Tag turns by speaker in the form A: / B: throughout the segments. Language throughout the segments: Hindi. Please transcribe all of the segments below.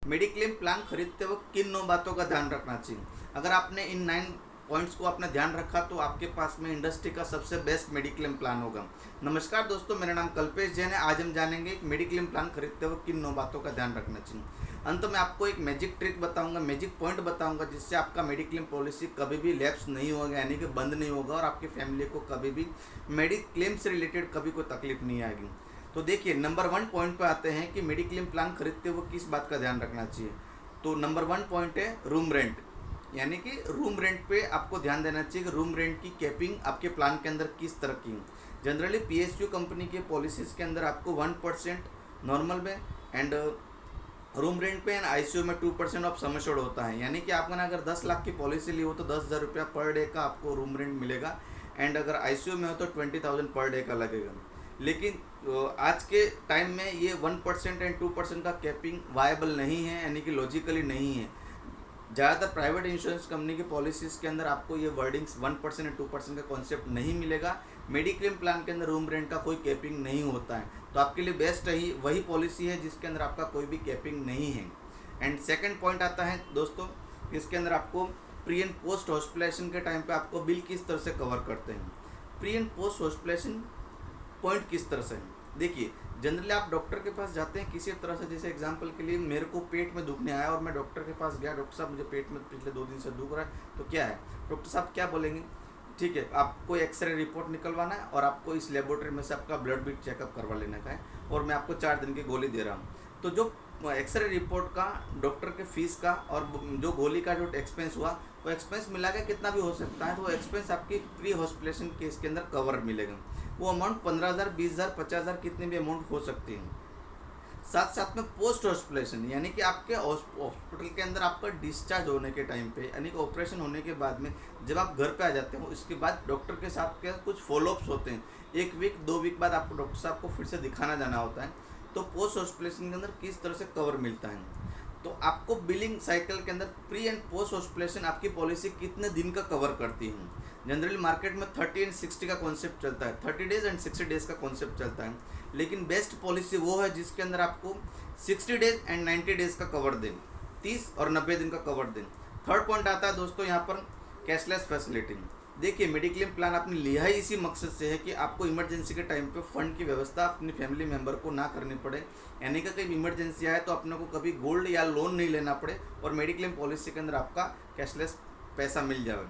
A: मेडिक्लेम प्लान खरीदते वक्त किन 9 बातों का ध्यान रखना चाहिए। अगर आपने इन 9 पॉइंट्स को आपने ध्यान रखा तो आपके पास में इंडस्ट्री का सबसे बेस्ट मेडिक्लेम प्लान होगा। नमस्कार दोस्तों, मेरा नाम कल्पेश जैन है। आज हम जानेंगे कि मेडिक्लेम प्लान खरीदते वक्त किन 9 बातों का ध्यान रखना चाहिए। अंत में आपको एक मैजिक ट्रिक बताऊंगा, मैजिक पॉइंट बताऊंगा, जिससे आपका मेडिक्लेम पॉलिसी कभी भी लैप्स नहीं होगा, यानी कि बंद नहीं होगा, और आपकी फैमिली को कभी भी मेडिक्लेम से रिलेटेड कभी कोई तकलीफ नहीं आएगी। तो देखिए, नंबर 1 पॉइंट पे आते हैं कि मेडिक्लेम प्लान खरीदते हुए किस बात का ध्यान रखना चाहिए। तो नंबर 1 पॉइंट है रूम रेंट, यानी कि रूम रेंट पे आपको ध्यान देना चाहिए कि रूम रेंट की कैपिंग आपके प्लान के अंदर किस तरह की। जनरली पीएसयू कंपनी के पॉलिसीज़ के अंदर आपको 1% नॉर्मल में एंड रूम रेंट पे एंड आईसीयू में 2% ऑफ सम एश्योर्ड होता है। यानी कि आपने अगर 10 लाख की पॉलिसी ली हो तो 10,000 रुपया पर डे का आपको रूम रेंट मिलेगा, एंड अगर आईसीयू में हो तो 20,000 पर डे का लगेगा। लेकिन आज के टाइम में ये 1% एंड 2% का कैपिंग वायबल नहीं है, यानी कि लॉजिकली नहीं है। ज़्यादातर प्राइवेट इंश्योरेंस कंपनी की पॉलिसीज़ के अंदर आपको ये वर्डिंग्स 1% एंड 2% का कॉन्सेप्ट नहीं मिलेगा। मेडिक्लेम प्लान के अंदर रूम रेंट का कोई कैपिंग नहीं होता है, तो आपके लिए बेस्ट ही वही पॉलिसी है जिसके अंदर आपका कोई भी कैपिंग नहीं है। एंड सेकंड पॉइंट आता है दोस्तों, इसके अंदर आपको प्री एंड पोस्ट हॉस्पिटलाइजेशन के टाइम पे आपको बिल किस तरह से कवर करते हैं। Pre and post hospitalization point किस तरह से है, देखिए जनरली आप डॉक्टर के पास जाते हैं किसी तरह से, जैसे एग्जांपल के लिए मेरे को पेट में दुखने आया और मैं डॉक्टर के पास गया, डॉक्टर साहब मुझे पेट में पिछले 2 दिन से दुख रहा है, तो क्या है, डॉक्टर साहब क्या बोलेंगे, ठीक है आपको एक्सरे रिपोर्ट निकलवाना है और आपको इस लेबोरेटरी में से आपका ब्लड भी चेकअप करवा लेने का है, और मैं आपको 4 दिन की गोली दे रहा हूँ। तो जो एक्सरे रिपोर्ट का, डॉक्टर के फीस का और जो गोली का जो एक्सपेंस हुआ, वो एक्सपेंस मिला के कितना भी हो सकता है, तो वो एक्सपेंस आपकी प्री हॉस्पिटलाइजेशन केस के अंदर कवर मिलेगा। वो अमाउंट 15,000, 20,000, 50,000 कितने भी अमाउंट हो सकती है। साथ साथ में पोस्ट हॉस्पिटलाइजेशन, यानी कि आपके हॉस्पिटल के अंदर आपका डिस्चार्ज होने के टाइम पे, यानी कि ऑपरेशन होने के बाद में जब आप घर पे आ जाते हो, इसके बाद डॉक्टर के साथ के कुछ फॉलोअप्स होते हैं। 1 वीक 2 वीक बाद आपको डॉक्टर साहब को फिर से दिखाना जाना होता है। तो पोस्ट हॉस्पिटलाइजेशन के अंदर किस तरह से कवर मिलता है, तो आपको बिलिंग साइकिल के अंदर प्री एंड पोस्ट हॉस्पिटलाइजेशन आपकी पॉलिसी कितने दिन का कवर करती है। जनरली मार्केट में 30 एंड 60 का कॉन्सेप्ट चलता है, 30 डेज एंड 60 डेज का कॉन्सेप्ट चलता है। लेकिन बेस्ट पॉलिसी वो है जिसके अंदर आपको 60 डेज एंड 90 डेज का कवर दें, 30 और 90 दिन का कवर दें। थर्ड पॉइंट आता है दोस्तों यहाँ पर कैशलेस फैसिलिटी। देखिए, मेडिक्लेम प्लान आपने लिया ही इसी मकसद से है कि आपको इमरजेंसी के टाइम पे फंड की व्यवस्था अपनी फैमिली मेंबर को ना करनी पड़े, यानी कि कहीं इमरजेंसी आए तो अपने को कभी गोल्ड या लोन नहीं लेना पड़े, और मेडिक्लेम पॉलिसी के अंदर आपका कैशलेस पैसा मिल जाए।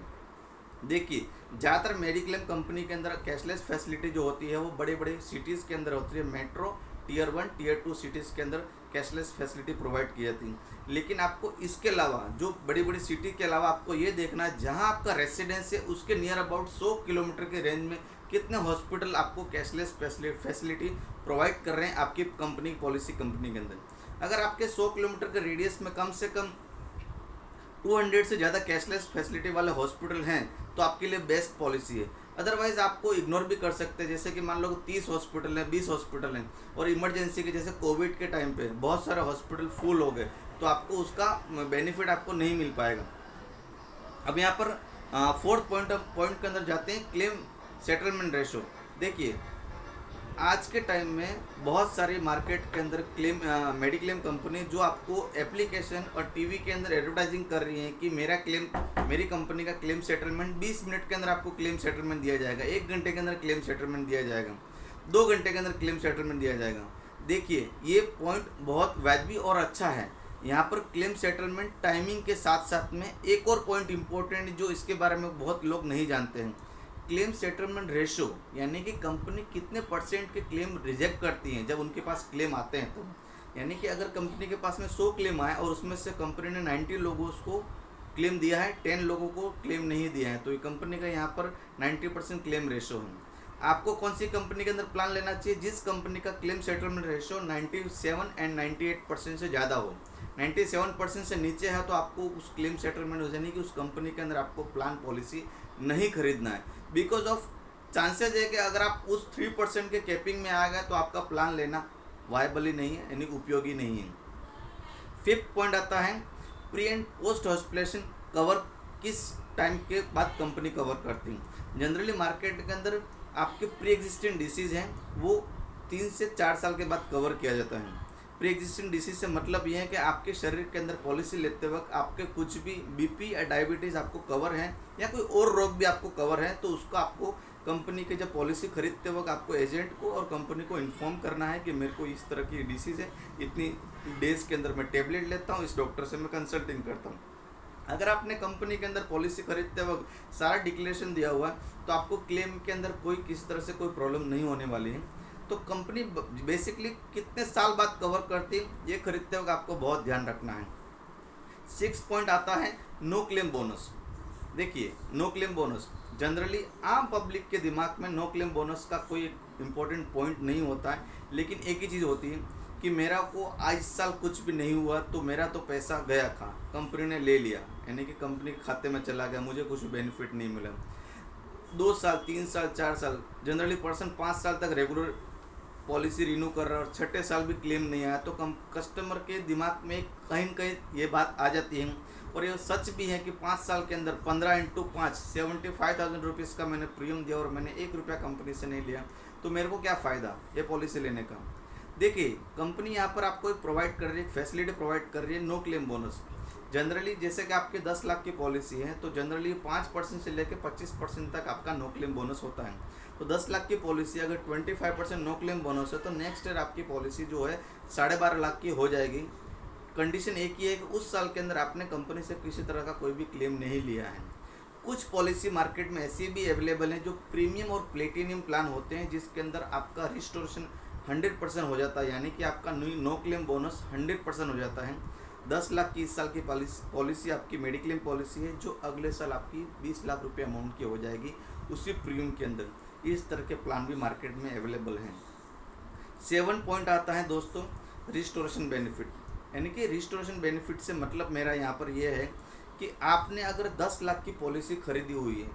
A: देखिए, ज़्यादातर मेडिक्लेम कंपनी के अंदर कैशलेस फैसिलिटी जो होती है वो बड़े बड़े सिटीज़ के अंदर होती है। मेट्रो टियर 1 टियर 2 सिटीज़ के अंदर कैशलेस फैसिलिटी प्रोवाइड की जाती है। लेकिन आपको इसके अलावा, जो बड़ी बड़ी सिटी के अलावा, आपको ये देखना है जहाँ आपका रेसिडेंस है उसके नियर अबाउट 100 किलोमीटर के रेंज में कितने हॉस्पिटल आपको कैशलेस फैसिलिटी प्रोवाइड कर रहे हैं आपकी कंपनी पॉलिसी कंपनी के अंदर। अगर आपके 100 किलोमीटर के रेडियस में कम से कम 200 से ज़्यादा कैशलेस फैसिलिटी वाले हॉस्पिटल हैं तो आपके लिए बेस्ट पॉलिसी है। अदरवाइज़ आपको इग्नोर भी कर सकते हैं, जैसे कि मान लो 30 हॉस्पिटल हैं, 20 हॉस्पिटल हैं, और इमरजेंसी के जैसे कोविड के टाइम पे बहुत सारे हॉस्पिटल फुल हो गए, तो आपको उसका बेनिफिट आपको नहीं मिल पाएगा। अब यहाँ पर 4th पॉइंट के अंदर जाते हैं, क्लेम सेटलमेंट रेशो। देखिए, आज के टाइम में बहुत सारी मार्केट के अंदर मेडिक्लेम कंपनी जो आपको एप्लीकेशन और टीवी के अंदर एडवर्टाइजिंग कर रही है कि मेरी कंपनी का क्लेम सेटलमेंट 20 मिनट के अंदर आपको क्लेम सेटलमेंट दिया जाएगा, 1 घंटे के अंदर क्लेम सेटलमेंट दिया जाएगा, 2 घंटे के अंदर क्लेम सेटलमेंट दिया जाएगा। देखिए, ये पॉइंट बहुत वाजिबी और अच्छा है। यहाँ पर क्लेम सेटलमेंट टाइमिंग के साथ साथ में एक और पॉइंट इम्पोर्टेंट जो इसके बारे में बहुत लोग नहीं जानते हैं, क्लेम सेटलमेंट रेशो, यानी कि कंपनी कितने % के क्लेम रिजेक्ट करती हैं जब उनके पास क्लेम आते हैं। तो यानी कि अगर कंपनी के पास में 100 क्लेम आए और उसमें से कंपनी ने 90 लोगों को क्लेम दिया है, 10 लोगों को क्लेम नहीं दिया है, तो ये कंपनी का यहाँ पर 90% क्लेम रेशो है। आपको कौन सी कंपनी के अंदर प्लान लेना चाहिए, जिस कंपनी का क्लेम सेटलमेंट रेशो 97 एंड 98% से ज़्यादा हो। 97% से नीचे है तो आपको उस क्लेम सेटलमेंट हो जाने की उस कंपनी के अंदर आपको प्लान पॉलिसी नहीं खरीदना है, बिकॉज ऑफ चांसेज है कि अगर आप उस 3% के कैपिंग में आ गए तो आपका प्लान लेना वायबल ही नहीं है, यानी उपयोगी नहीं है। 5th पॉइंट आता है pre and post hospitalization cover किस टाइम के बाद कंपनी कवर करती है। जनरली मार्केट के अंदर आपके प्री एग्जिस्टिंग डिसीज़ हैं वो 3 से 4 साल के बाद कवर किया जाता है। प्री एग्जिस्टिंग डिसीज से मतलब ये है कि आपके शरीर के अंदर पॉलिसी लेते वक्त आपके कुछ भी बीपी या डायबिटीज़ आपको कवर है या कोई और रोग भी आपको कवर है, तो उसको आपको कंपनी के जब पॉलिसी खरीदते वक्त आपको एजेंट को और कंपनी को इन्फॉर्म करना है कि मेरे को इस तरह की डिसीज़ है, इतनी डेज के अंदर मैं टेबलेट लेता हूँ, इस डॉक्टर से मैं कंसल्टिंग करता हूँ। अगर आपने कंपनी के अंदर पॉलिसी खरीदते वक्त सारा डिक्लेरेशन दिया हुआ है तो आपको क्लेम के अंदर कोई किसी तरह से कोई प्रॉब्लम नहीं होने वाली है। तो कंपनी बेसिकली कितने साल बाद कवर करती है ये खरीदते वक्त आपको बहुत ध्यान रखना है। 6 पॉइंट आता है नो क्लेम बोनस। देखिए, नो क्लेम बोनस जनरली आम पब्लिक के दिमाग में नो क्लेम बोनस का कोई इम्पोर्टेंट पॉइंट नहीं होता है, लेकिन एक ही चीज़ होती है कि मेरा को आज इस साल कुछ भी नहीं हुआ तो मेरा तो पैसा गया कहाँ, कंपनी ने ले लिया, यानी कि कंपनी के खाते में चला गया, मुझे कुछ बेनिफिट नहीं मिला। 2 साल 3 साल 4 साल जनरली पर्सन 5 साल तक रेगुलर पॉलिसी रिन्यू कर रहा है और छठे साल भी क्लेम नहीं आया, तो कस्टमर के दिमाग में कहीं न कहीं ये बात आ जाती है। और ये सच भी है कि 5 साल के अंदर 15 × 5 75,000 रुपीज़ का मैंने प्रीमियम दिया और मैंने 1 रुपया कंपनी से नहीं लिया, तो मेरे को क्या फ़ायदा ये पॉलिसी लेने का। देखिए, कंपनी यहाँ पर आपको एक प्रोवाइड कर रही है, एक फैसिलिटी प्रोवाइड कर रही है नो क्लेम बोनस। जनरली जैसे कि आपके 10 लाख की पॉलिसी है तो जनरली 5% से लेकर 25% तक आपका नो क्लेम बोनस होता है। तो 10 लाख की पॉलिसी अगर 25% नो क्लेम बोनस है तो नेक्स्ट ईयर आपकी पॉलिसी जो है 12.5 लाख की हो जाएगी। कंडीशन एक ही है कि उस साल के अंदर आपने कंपनी से किसी तरह का कोई भी क्लेम नहीं लिया है। कुछ पॉलिसी मार्केट में ऐसी भी अवेलेबल हैं जो प्रीमियम और प्लेटिनियम प्लान होते हैं, जिसके अंदर आपका रिस्टोरेशन 100% हो जाता है, यानी कि आपका नो क्लेम बोनस 100% हो जाता है। 10 लाख की इस साल की पॉलिसी आपकी मेडिक्लेम पॉलिसी है, जो अगले साल आपकी 20 लाख रुपये अमाउंट की हो जाएगी उसी प्रीमियम के अंदर। इस तरह के प्लान भी मार्केट में अवेलेबल हैं। 7 पॉइंट आता है दोस्तों रिस्टोरेशन बेनिफिट, यानी कि रिस्टोरेशन बेनिफिट से मतलब मेरा यहाँ पर यह है कि आपने अगर 10 लाख की पॉलिसी खरीदी हुई है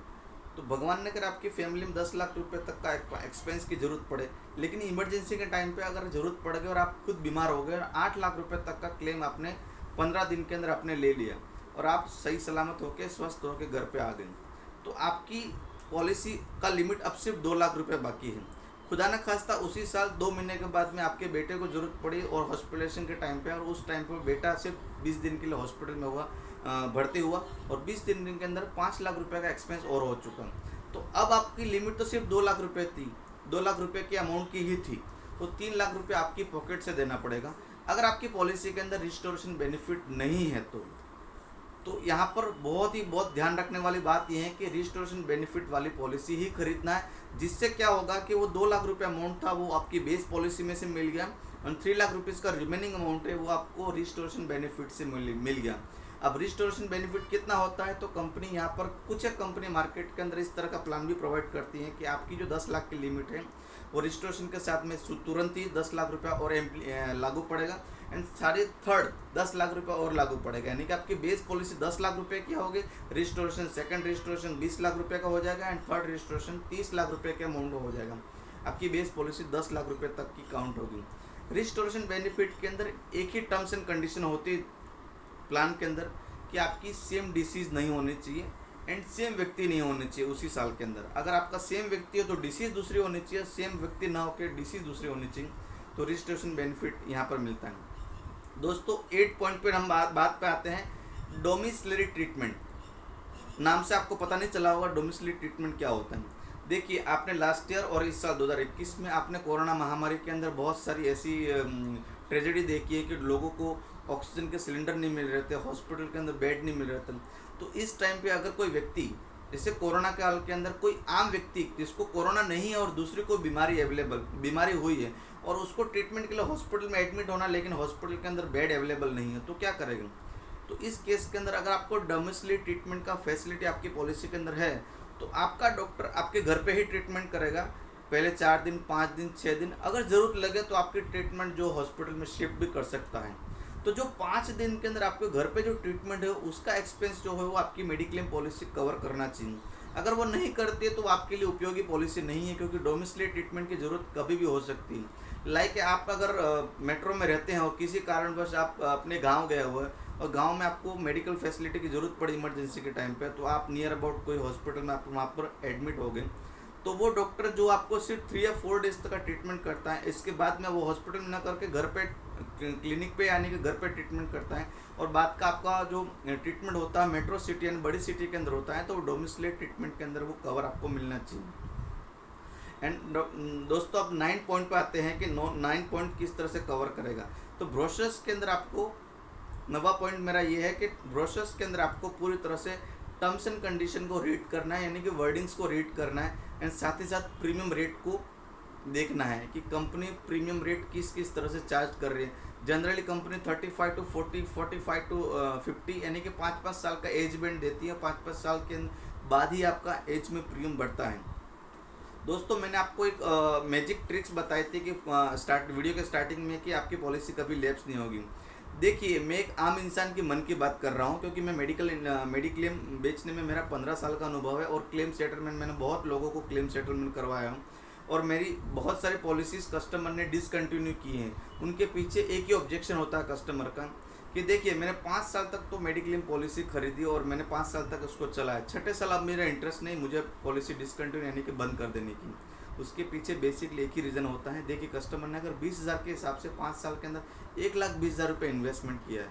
A: तो भगवान ने अगर आपकी फैमिली में 10 लाख रुपए तक का एक्सपेंस की ज़रूरत पड़े, लेकिन इमरजेंसी के टाइम पे अगर ज़रूरत पड़ गई और आप खुद बीमार हो गए और 8 लाख रुपए तक का क्लेम आपने 15 दिन के अंदर आपने ले लिया और आप सही सलामत होकर स्वस्थ होकर घर पे आ गए, तो आपकी पॉलिसी का लिमिट अब सिर्फ 2 लाख रुपये बाकी है। खुदा न खास्ता उसी साल 2 महीने के बाद में आपके बेटे को ज़रूरत पड़ी और हॉस्पिटलेशन के टाइम पे, और उस टाइम पर बेटा सिर्फ 20 दिन के लिए हॉस्पिटल में हुआ, भर्ती हुआ और 20 दिन के अंदर 5 लाख रुपए का एक्सपेंस और हो चुका। तो अब आपकी लिमिट तो सिर्फ 2 लाख रुपए थी, 2 लाख रुपए की अमाउंट की ही थी, तो 3 लाख रुपए आपकी पॉकेट से देना पड़ेगा। अगर आपकी पॉलिसी के अंदर रिस्टोरेशन बेनिफिट नहीं है तो यहाँ पर बहुत ध्यान रखने वाली बात यह है कि रिस्टोरेशन बेनिफिट वाली पॉलिसी ही खरीदना है, जिससे क्या होगा कि वो 2 लाख रुपये अमाउंट था वो आपकी बेस पॉलिसी में से मिल गया और 3 लाख रुपीज़ का रिमेनिंग अमाउंट है वो आपको रिस्टोरेशन बेनिफिट से मिल गया। अब रिस्टोरेशन बेनिफिट कितना होता है, तो कंपनी यहाँ पर कुछ एक कंपनी मार्केट के अंदर इस तरह का प्लान भी प्रोवाइड करती है कि आपकी जो 10 लाख की लिमिट है वो रिस्टोरेशन के साथ में तुरंत ही 10 लाख रुपया और लागू पड़ेगा एंड साढ़े थर्ड 10 लाख रुपया और लागू पड़ेगा, यानी कि आपकी बेस पॉलिसी 10 लाख रुपए की होगी, रिस्टोरेशन सेकंड रिस्टोरेशन 20 लाख रुपए का हो जाएगा एंड थर्ड रिस्टोरेशन 30 लाख रुपए के अमाउंट हो जाएगा। आपकी बेस पॉलिसी 10 लाख रुपए तक की काउंट होगी। रिस्टोरेशन बेनिफिट के अंदर एक ही टर्म्स एंड कंडीशन होती है प्लान के अंदर कि आपकी सेम डिसीज़ नहीं होनी चाहिए एंड सेम व्यक्ति नहीं होने चाहिए उसी साल के अंदर। अगर आपका सेम व्यक्ति हो तो डिसीज़ दूसरी होनी चाहिए, सेम व्यक्ति ना हो के डिसीज़ दूसरी होनी चाहिए, तो रजिस्ट्रेशन बेनिफिट यहाँ पर मिलता है। दोस्तों 8 पॉइंट पर हम बात पे आते हैं डोमिसिलरी ट्रीटमेंट। नाम से आपको पता नहीं चला होगा डोमिसिलरी ट्रीटमेंट क्या होता है। देखिए, आपने लास्ट ईयर और इस साल 2021 में आपने कोरोना महामारी के अंदर बहुत सारी ऐसी ट्रेजेडी देखी है कि लोगों को ऑक्सीजन के सिलेंडर नहीं मिल रहे थे, हॉस्पिटल के अंदर बेड नहीं मिल रहे थे। तो इस टाइम पे अगर कोई व्यक्ति जैसे कोरोना काल के अंदर कोई आम व्यक्ति जिसको कोरोना नहीं है और दूसरी कोई बीमारी हुई है और उसको ट्रीटमेंट के लिए हॉस्पिटल में एडमिट होना, लेकिन हॉस्पिटल के अंदर बेड अवेलेबल नहीं है, तो क्या करेगा। तो इस केस के अंदर अगर आपको डोमिसिलरी ट्रीटमेंट का फैसिलिटी आपकी पॉलिसी के अंदर है तो आपका डॉक्टर आपके घर पे ही ट्रीटमेंट करेगा, पहले 4 दिन 5 दिन 6 दिन, अगर ज़रूरत लगे तो आपकी ट्रीटमेंट जो हॉस्पिटल में शिफ्ट भी कर सकता है। तो जो 5 दिन के अंदर आपके घर पे जो ट्रीटमेंट है उसका एक्सपेंस जो है वो आपकी मेडिक्लेम पॉलिसी कवर करना चाहिए। अगर वो नहीं करती है तो आपके लिए उपयोगी पॉलिसी नहीं है, क्योंकि डोमिसिलरी ट्रीटमेंट की ज़रूरत कभी भी हो सकती है। लाइक आप अगर मेट्रो में रहते हैं और किसी कारणवश आप अपने गाँव गए हुए और गांव में आपको मेडिकल फैसिलिटी की ज़रूरत पड़ी इमरजेंसी के टाइम पे, तो आप नियर अबाउट कोई हॉस्पिटल में आप वहाँ पर एडमिट हो गए, तो वो डॉक्टर जो आपको सिर्फ 3 या 4 डेज तक का ट्रीटमेंट करता है, इसके बाद में वो हॉस्पिटल में ना करके घर पे क्लिनिक पे यानी कि घर पे ट्रीटमेंट करता है, और बात का आपका जो ट्रीटमेंट होता है मेट्रो सिटी यानी बड़ी सिटी के अंदर होता है, तो डोमिसिलियरी ट्रीटमेंट के अंदर वो कवर आपको मिलना चाहिए। एंड दोस्तों अब 9 पॉइंट पे आते हैं कि 9 पॉइंट किस तरह से कवर करेगा। तो ब्रोशर्स के अंदर आपको 9वां पॉइंट मेरा ये है कि ब्रोशर्स के अंदर आपको पूरी तरह से टर्म्स एंड कंडीशन को रीड करना है, यानी कि वर्डिंग्स को रीड करना है, एंड साथ ही साथ प्रीमियम रेट को देखना है कि कंपनी प्रीमियम रेट किस किस तरह से चार्ज कर रही है। जनरली कंपनी 35 टू 40, 45 टू 50 यानी कि 5-5 साल का एज बैंड देती है। 5-5 साल के बाद ही आपका एज में प्रीमियम बढ़ता है। दोस्तों मैंने आपको एक मैजिक ट्रिक्स बताई थी कि वीडियो के स्टार्टिंग में कि आपकी पॉलिसी कभी लैप्स नहीं होगी। देखिए मैं एक आम इंसान की मन की बात कर रहा हूँ, क्योंकि मैं मेडिक्लेम बेचने में मेरा 15 साल का अनुभव है, और क्लेम सेटलमेंट मैंने बहुत लोगों को क्लेम सेटलमेंट करवाया हूँ, और मेरी बहुत सारी पॉलिसीज़ कस्टमर ने डिसकंटिन्यू की हैं। उनके पीछे एक ही ऑब्जेक्शन होता है कस्टमर का कि देखिए मैंने 5 साल तक तो मेडिक्लेम पॉलिसी खरीदी और मैंने 5 साल तक उसको चलाया, 6ठे साल अब मेरा इंटरेस्ट नहीं मुझे पॉलिसी डिसकंटिन्यू यानी कि बंद कर देने की। उसके पीछे बेसिकली एक ही रीज़न होता है। देखिए कस्टमर ने अगर 20,000 के हिसाब से 5 साल के अंदर 1,20,000 रुपये इन्वेस्टमेंट किया है,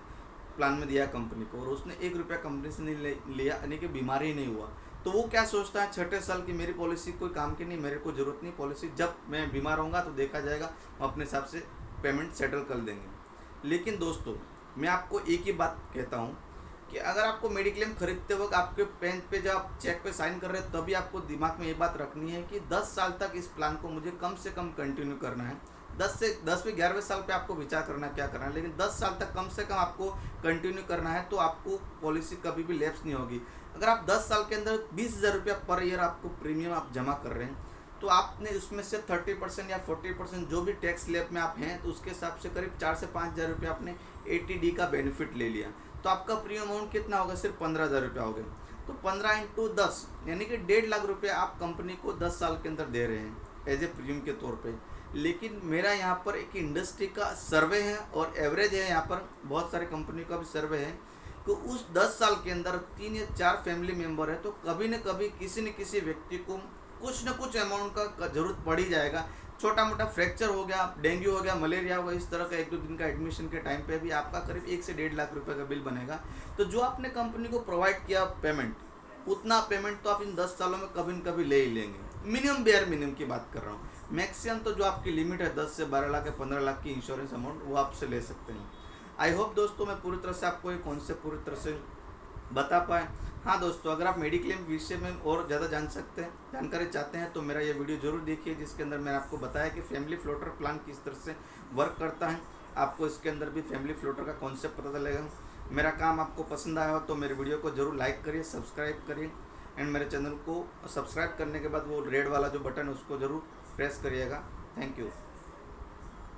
A: प्लान में दिया कंपनी को, और उसने 1 रुपया कंपनी से नहीं लिया यानी कि बीमार ही नहीं हुआ, तो वो क्या सोचता है 6ठे साल की मेरी पॉलिसी कोई काम की नहीं, मेरे को ज़रूरत नहीं पॉलिसी, जब मैं बीमार होऊंगा तो देखा जाएगा, हम अपने हिसाब से पेमेंट सेटल कर देंगे। लेकिन दोस्तों मैं आपको एक ही बात कहता हूँ कि अगर आपको मेडिक्लेम खरीदते वक्त आपके पेन पे जब आप चेक पे साइन कर रहे हैं, तभी आपको दिमाग में ये बात रखनी है कि 10 साल तक इस प्लान को मुझे कम से कम कंटिन्यू करना है। 10वें 11वें साल पे आपको विचार करना क्या करना है, लेकिन 10 साल तक कम से कम आपको कंटिन्यू करना है, तो आपको पॉलिसी कभी भी लैप्स नहीं होगी। अगर आप 10 साल के अंदर 20,000 रुपया पर ईयर आपको प्रीमियम आप जमा कर रहे हैं, तो आपने उसमें से 30% या 40% जो भी टैक्स स्लैब में आप हैं, तो उसके हिसाब से करीब 4 से 5,000 रुपया आपने 80D का बेनिफिट ले लिया, तो आपका प्रीमियम अमाउंट कितना होगा, सिर्फ 15,000 रुपया हो गया। तो 15 × 10 यानी कि 1.5 लाख रुपया आप कंपनी को 10 साल के अंदर दे रहे हैं एज ए प्रीमियम के तौर पे। लेकिन मेरा यहाँ पर एक इंडस्ट्री का सर्वे है और एवरेज है, यहाँ पर बहुत सारे कंपनी का भी सर्वे है कि उस 10 साल के अंदर 3 या 4 फैमिली मेम्बर है, तो कभी न कभी किसी न किसी व्यक्ति को कुछ न कुछ अमाउंट का ज़रूरत पड़ ही जाएगा। छोटा मोटा फ्रैक्चर हो गया, डेंगू हो गया, मलेरिया हो गया, इस तरह का 1-2 दिन का एडमिशन के टाइम पे भी आपका करीब 1 से 1.5 लाख रुपए का बिल बनेगा। तो जो आपने कंपनी को प्रोवाइड किया पेमेंट, उतना पेमेंट तो आप इन 10 सालों में कभी न कभी ले ही लेंगे। मिनिमम बेयर मिनिमम की बात कर रहा हूँ, मैक्सिमम तो जो आपकी लिमिट है 10 से 12 लाख या 15 लाख की इंश्योरेंस अमाउंट, वो आपसे ले सकते हैं। आई होप दोस्तों मैं पूरी तरह से आपको ये कॉन्सेप्ट पूरी तरह से बता पाए। हाँ दोस्तों, अगर आप मेडिक्लेम विषय में और ज़्यादा जानकारी चाहते हैं, तो मेरा ये वीडियो ज़रूर देखिए, जिसके अंदर मैंने आपको बताया कि फैमिली फ्लोटर प्लान किस तरह से वर्क करता है। आपको इसके अंदर भी फैमिली फ्लोटर का कॉन्सेप्ट पता चलेगा। मेरा काम आपको पसंद आया हो तो मेरे वीडियो को ज़रूर लाइक करिए, सब्सक्राइब करिए, एंड मेरे चैनल को सब्सक्राइब करने के बाद वो रेड वाला जो बटन है उसको ज़रूर प्रेस करिएगा। Thank you.